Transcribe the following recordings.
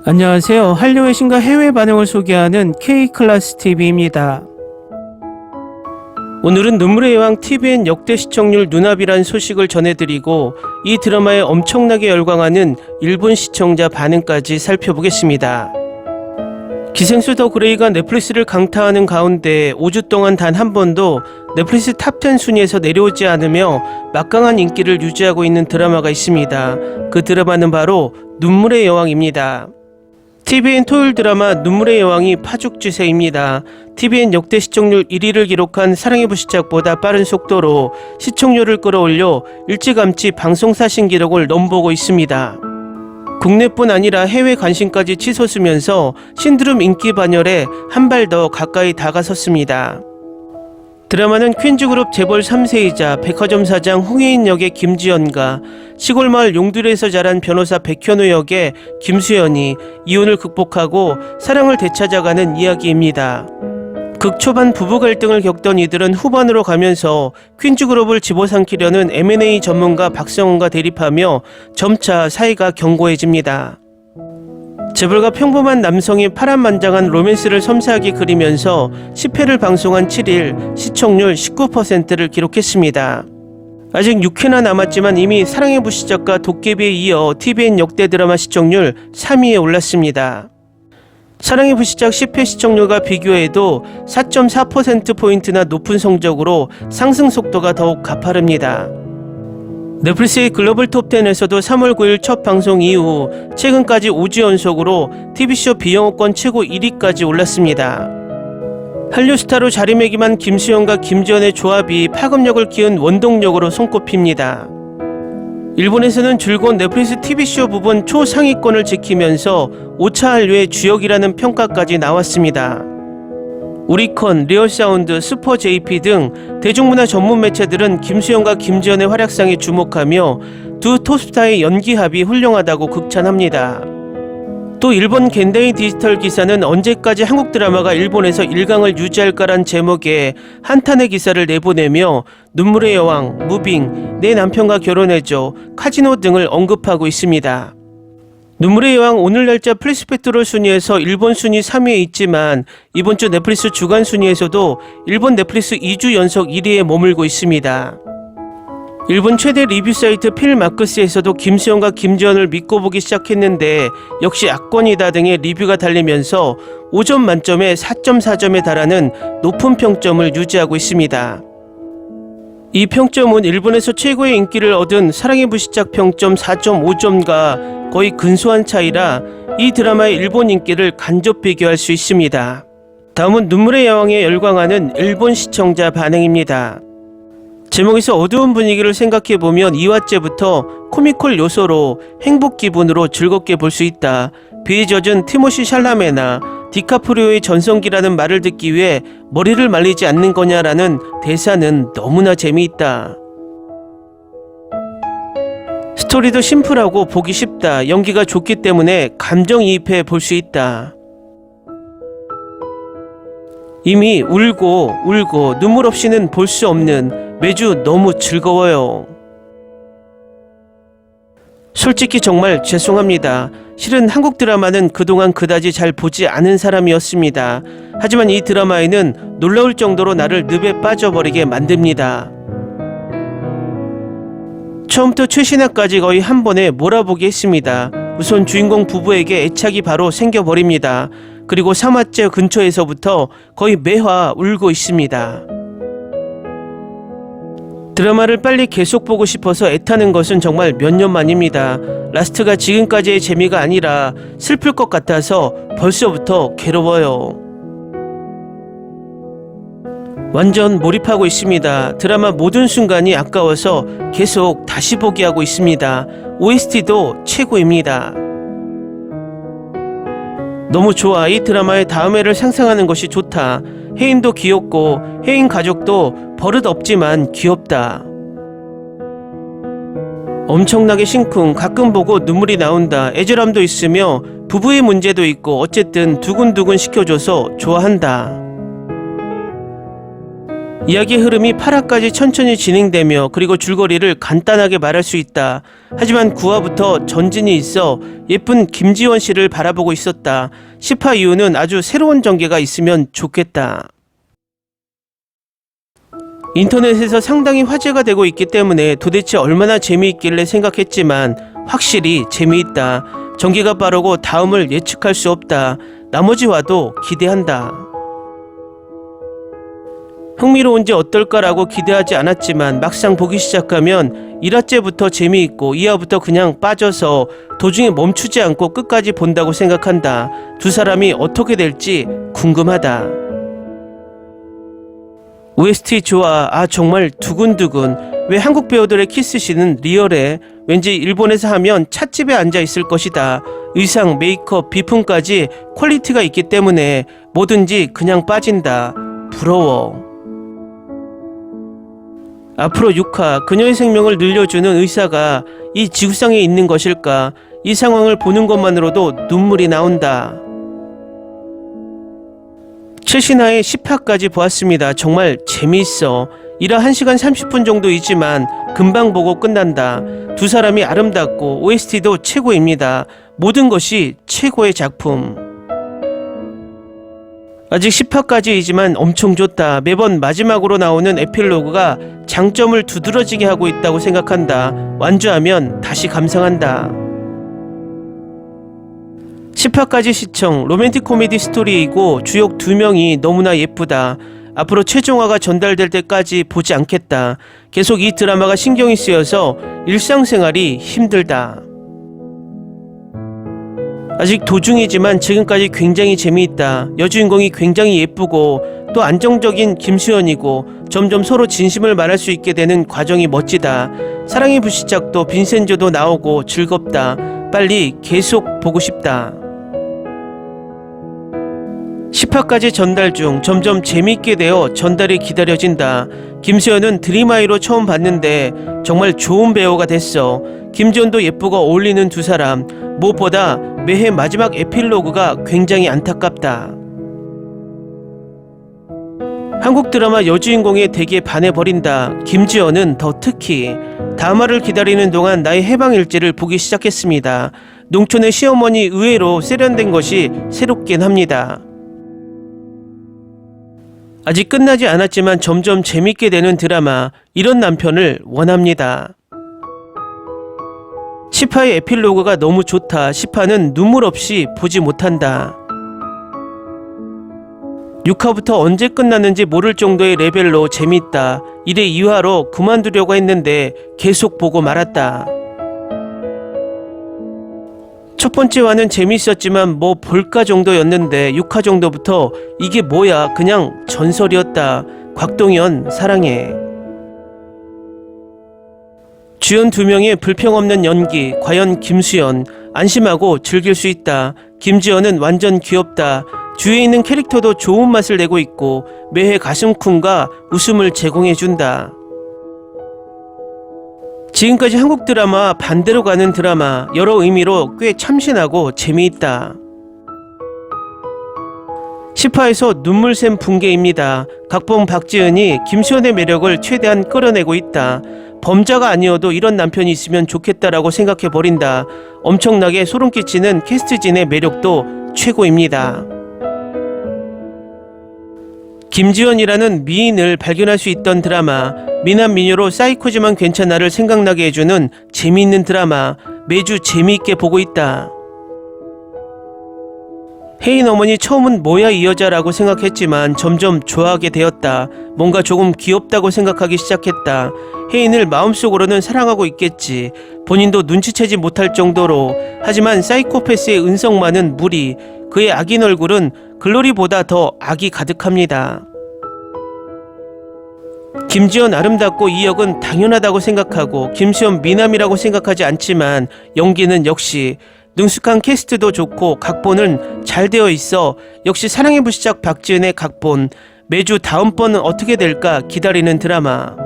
안녕하세요. 한류의 신과 해외 반응을 소개하는 K클래스TV입니다. 오늘은 눈물의 여왕 TVN 역대 시청률 눈앞이란 소식을 전해드리고 이 드라마에 엄청나게 열광하는 일본 시청자 반응까지 살펴보겠습니다. 기생수 더 그레이가 넷플릭스를 강타하는 가운데 5주 동안 단 한 번도 넷플릭스 탑10 순위에서 내려오지 않으며 막강한 인기를 유지하고 있는 드라마가 있습니다. 그 드라마는 바로 눈물의 여왕입니다. TVN 토요일 드라마 눈물의 여왕이 파죽지세입니다. TVN 역대 시청률 1위를 기록한 사랑의 불시착보다 빠른 속도로 시청률을 끌어올려 일찌감치 방송사 신기록을 넘보고 있습니다. 국내뿐 아니라 해외 관심까지 치솟으면서 신드롬 인기 반열에 한 발 더 가까이 다가섰습니다. 드라마는 퀸즈그룹 재벌 3세이자 백화점 사장 홍혜인 역의 김지연과 시골마을 용두리에서 자란 변호사 백현우 역의 김수연이 이혼을 극복하고 사랑을 되찾아가는 이야기입니다. 극 초반 부부 갈등을 겪던 이들은 후반으로 가면서 퀸즈그룹을 집어삼키려는 M&A 전문가 박성훈과 대립하며 점차 사이가 견고해집니다. 재벌가 평범한 남성이 파란만장한 로맨스를 섬세하게 그리면서 10회를 방송한 7일 시청률 19%를 기록했습니다. 아직 6회나 남았지만 이미 사랑의 불시착과 도깨비에 이어 TVN 역대 드라마 시청률 3위에 올랐습니다. 사랑의 불시착 10회 시청률과 비교해도 4.4%포인트나 높은 성적으로 상승 속도가 더욱 가파릅니다. 넷플릭스의 글로벌 톱10에서도 3월 9일 첫 방송 이후 최근까지 5주 연속으로 TV쇼 비영업권 최고 1위까지 올랐습니다. 한류 스타로 자리매김한 김수현과 김지연의 조합이 파급력을 키운 원동력으로 손꼽힙니다. 일본에서는 줄곧 넷플릭스 TV쇼 부분 초상위권을 지키면서 5차 한류의 주역이라는 평가까지 나왔습니다. 오리콘, 리얼사운드, 슈퍼 JP 등 대중문화 전문 매체들은 김수현과 김지연의 활약상에 주목하며 두 톱스타의 연기합이 훌륭하다고 극찬합니다. 또 일본 겐데이 디지털 기사는 언제까지 한국 드라마가 일본에서 일강을 유지할까란 제목의 한탄의 기사를 내보내며 눈물의 여왕, 무빙, 내 남편과 결혼해줘, 카지노 등을 언급하고 있습니다. 눈물의 여왕 오늘 날짜 플리스펙트롤 순위에서 일본 순위 3위에 있지만 이번 주 넷플릭스 주간 순위에서도 일본 넷플릭스 2주 연속 1위에 머물고 있습니다. 일본 최대 리뷰 사이트 필마크스에서도 김수현과 김지연을 믿고 보기 시작했는데 역시 악권이다 등의 리뷰가 달리면서 5점 만점에 4.4점에 달하는 높은 평점을 유지하고 있습니다. 이 평점은 일본에서 최고의 인기를 얻은 사랑의 불시착 평점 4.5점과 거의 근소한 차이라 이 드라마의 일본 인기를 간접 비교할 수 있습니다. 다음은 눈물의 여왕에 열광하는 일본 시청자 반응입니다. 제목에서 어두운 분위기를 생각해보면 2화째부터 코미컬 요소로 행복 기분으로 즐겁게 볼 수 있다. 비에 젖은 티모시 샬라메나 디카프리오의 전성기라는 말을 듣기 위해 머리를 말리지 않는 거냐라는 대사는 너무나 재미있다. 스토리도 심플하고 보기 쉽다. 연기가 좋기 때문에 감정이입해 볼 수 있다. 이미 울고 눈물 없이는 볼 수 없는 매주 너무 즐거워요. 솔직히 정말 죄송합니다. 실은 한국 드라마는 그동안 그다지 잘 보지 않은 사람이었습니다. 하지만 이 드라마에는 놀라울 정도로 나를 늪에 빠져버리게 만듭니다. 처음부터 최신화까지 거의 한 번에 몰아보게 했습니다. 우선 주인공 부부에게 애착이 바로 생겨버립니다. 그리고 3화째 근처에서부터 거의 매화 울고 있습니다. 드라마를 빨리 계속 보고 싶어서 애타는 것은 정말 몇 년 만입니다. 라스트가 지금까지의 재미가 아니라 슬플 것 같아서 벌써부터 괴로워요. 완전 몰입하고 있습니다. 드라마 모든 순간이 아까워서 계속 다시 보기 하고 있습니다. OST도 최고입니다. 너무 좋아. 이 드라마의 다음 회를 상상하는 것이 좋다. 혜인도 귀엽고 혜인 가족도 버릇 없지만 귀엽다. 엄청나게 심쿵, 가끔 보고 눈물이 나온다. 애절함도 있으며 부부의 문제도 있고 어쨌든 두근두근 시켜줘서 좋아한다. 이야기의 흐름이 8화까지 천천히 진행되며 그리고 줄거리를 간단하게 말할 수 있다. 하지만 9화부터 전진이 있어 예쁜 김지원 씨를 바라보고 있었다. 10화 이후는 아주 새로운 전개가 있으면 좋겠다. 인터넷에서 상당히 화제가 되고 있기 때문에 도대체 얼마나 재미있길래 생각했지만 확실히 재미있다. 전개가 빠르고 다음을 예측할 수 없다. 나머지와도 기대한다. 흥미로운지 어떨까라고 기대하지 않았지만 막상 보기 시작하면 1화째부터 재미있고 2화부터 그냥 빠져서 도중에 멈추지 않고 끝까지 본다고 생각한다. 두 사람이 어떻게 될지 궁금하다. OST 좋아. 정말 두근두근. 왜 한국 배우들의 키스씬은 리얼해. 왠지 일본에서 하면 찻집에 앉아 있을 것이다. 의상, 메이크업, 비품까지 퀄리티가 있기 때문에 뭐든지 그냥 빠진다. 부러워. 앞으로 6화, 그녀의 생명을 늘려주는 의사가 이 지구상에 있는 것일까? 이 상황을 보는 것만으로도 눈물이 나온다. 최신화의 10화까지 보았습니다. 정말 재미있어. 1화 1시간 30분 정도이지만 금방 보고 끝난다. 두 사람이 아름답고 OST도 최고입니다. 모든 것이 최고의 작품. 아직 10화까지이지만 엄청 좋다. 매번 마지막으로 나오는 에필로그가 장점을 두드러지게 하고 있다고 생각한다. 완주하면 다시 감상한다. 10화까지 시청. 로맨틱 코미디 스토리이고 주역 2명이 너무나 예쁘다. 앞으로 최종화가 전달될 때까지 보지 않겠다. 계속 이 드라마가 신경이 쓰여서 일상생활이 힘들다. 아직 도중이지만 지금까지 굉장히 재미있다. 여주인공이 굉장히 예쁘고 또 안정적인 김수현이고 점점 서로 진심을 말할 수 있게 되는 과정이 멋지다. 사랑의 불시착도 빈센조도 나오고 즐겁다. 빨리 계속 보고 싶다. 10화까지 전달 중. 점점 재미있게 되어 전달이 기다려진다. 김수현은 드림아이로 처음 봤는데 정말 좋은 배우가 됐어. 김지원도 예쁘고 어울리는 두 사람. 무엇보다 매해 마지막 에필로그가 굉장히 안타깝다. 한국 드라마 여주인공의 대기에 반해버린다. 김지연은 더 특히. 다음화를 기다리는 동안 나의 해방일지를 보기 시작했습니다. 농촌의 시어머니 의외로 세련된 것이 새롭긴 합니다. 아직 끝나지 않았지만 점점 재밌게 되는 드라마. 이런 남편을 원합니다. 10화의 에필로그가 너무 좋다. 10화는 눈물 없이 보지 못한다. 6화부터 언제 끝났는지 모를 정도의 레벨로 재밌다. 1회 2화로 그만두려고 했는데 계속 보고 말았다. 첫 번째화는 재밌었지만 뭐 볼까 정도였는데 6화 정도부터 이게 뭐야, 그냥 전설이었다. 곽동현 사랑해. 주연 2명의 불평 없는 연기. 과연 김수현. 안심하고 즐길 수 있다. 김지연은 완전 귀엽다. 주위에 있는 캐릭터도 좋은 맛을 내고 있고 매해 가슴쿵과 웃음을 제공해준다. 지금까지 한국 드라마와 반대로 가는 드라마. 여러 의미로 꽤 참신하고 재미있다. 10화에서 눈물샘 붕괴입니다. 각본 박지은이 김수현의 매력을 최대한 끌어내고 있다. 범자가 아니어도 이런 남편이 있으면 좋겠다라고 생각해버린다. 엄청나게 소름 끼치는 캐스트진의 매력도 최고입니다. 김지연이라는 미인을 발견할 수 있던 드라마. 미남 미녀로 사이코지만 괜찮아를 생각나게 해주는 재미있는 드라마. 매주 재미있게 보고 있다. 혜인 어머니 처음은 뭐야 이 여자라고 생각했지만 점점 좋아하게 되었다. 뭔가 조금 귀엽다고 생각하기 시작했다. 혜인을 마음속으로는 사랑하고 있겠지. 본인도 눈치채지 못할 정도로. 하지만 사이코패스의 은성만은 무리. 그의 악인 얼굴은 글로리보다 더 악이 가득합니다. 김지연 아름답고 이 역은 당연하다고 생각하고 김수현 미남이라고 생각하지 않지만 연기는 역시. 능숙한 캐스트도 좋고 각본은 잘 되어 있어. 역시 사랑의 불시착 박지은의 각본. 매주 다음번은 어떻게 될까 기다리는 드라마.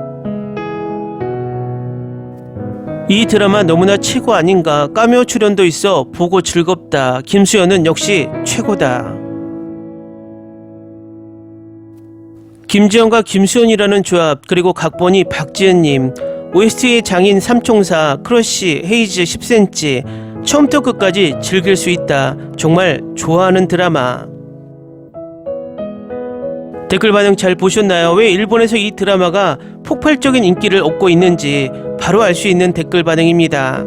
이 드라마 너무나 최고 아닌가. 카메오 출연도 있어 보고 즐겁다. 김수현은 역시 최고다. 김지영과 김수현이라는 조합, 그리고 각본이 박지은님, OST의 장인 삼총사, 크러쉬, 헤이즈, 10cm, 처음부터 끝까지 즐길 수 있다. 정말 좋아하는 드라마. 댓글 반응 잘 보셨나요? 왜 일본에서 이 드라마가 폭발적인 인기를 얻고 있는지 바로 알 수 있는 댓글 반응입니다.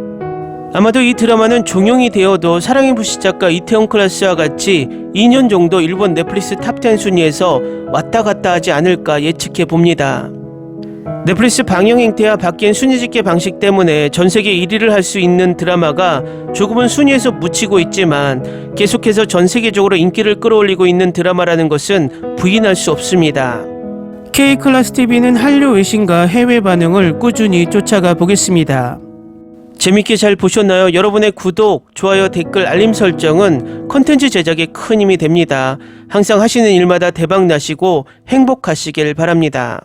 아마도 이 드라마는 종영이 되어도 사랑의 불시 작가 이태원 클라스와 같이 2년 정도 일본 넷플릭스 탑10 순위에서 왔다 갔다 하지 않을까 예측해 봅니다. 넷플릭스 방영 행태와 바뀐 순위 집계 방식 때문에 전세계 1위를 할 수 있는 드라마가 조금은 순위에서 묻히고 있지만 계속해서 전세계적으로 인기를 끌어올리고 있는 드라마라는 것은 부인할 수 없습니다. K클래스TV는 한류 외신과 해외 반응을 꾸준히 쫓아가 보겠습니다. 재밌게 잘 보셨나요? 여러분의 구독, 좋아요, 댓글, 알림 설정은 컨텐츠 제작에 큰 힘이 됩니다. 항상 하시는 일마다 대박 나시고 행복하시길 바랍니다.